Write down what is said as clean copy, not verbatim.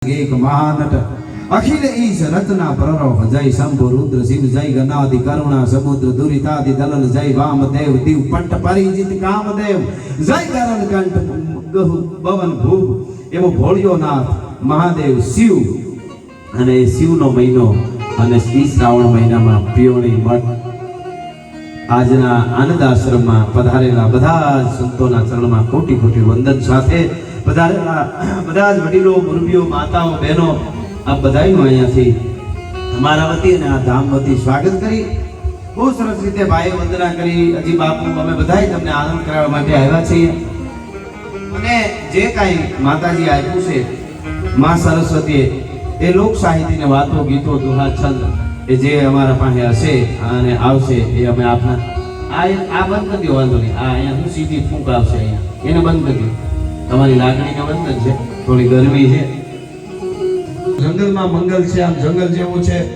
एक महानट अखिल ईश रत्ना प्ररव जय शंभु रुद्र शिव जय गणादि करुणा समुद्र दुरितादि दलन जय वामदेव दिव पंट परिजित कामदेव जय करण कंठ गहु पवन भूप एवो भोळियो नाथ महादेव शिव અને શિવનો મહિનો અને શ્રી શ્રાવણ મહિનામાં પિયોણી મઠ આજના આનંદ આશ્રમમાં પધારેલા બધા સંતોના ચરણમાં કોટી કોટી વંદન સાથે પધારેલા બધા જ વડીલો મુરબીઓ માતાઓ બહેનો આ બધાયનું અહીંયાથી અમારા વતી અને આ ધામ વતી સ્વાગત કરી બહુ સરસ રીતે ભાઈ વંદના કરી હજી બાપુ અમે બધાય તમને આનંદ કરાવવા માટે આવ્યા છીએ અને જે કાંઈ માતાજી આપ્યું છે માં સરસ્વતીએ એ લોક સાહિત્યની વાતો ગીતો દુહા છંદ એ જે અમારા પાસે હશે અને આવશે એ અમે આપના આ બંધ કરી દો વાંધો નહીં આ અહીંયા શું સીધી ફૂંક આવશે અહીંયા એને બંધ કરી દો તમારી લાગણીને બંધન છે થોડી ગરમી છે જંગલમાં મંગલ છે આમ જંગલ જેવું છે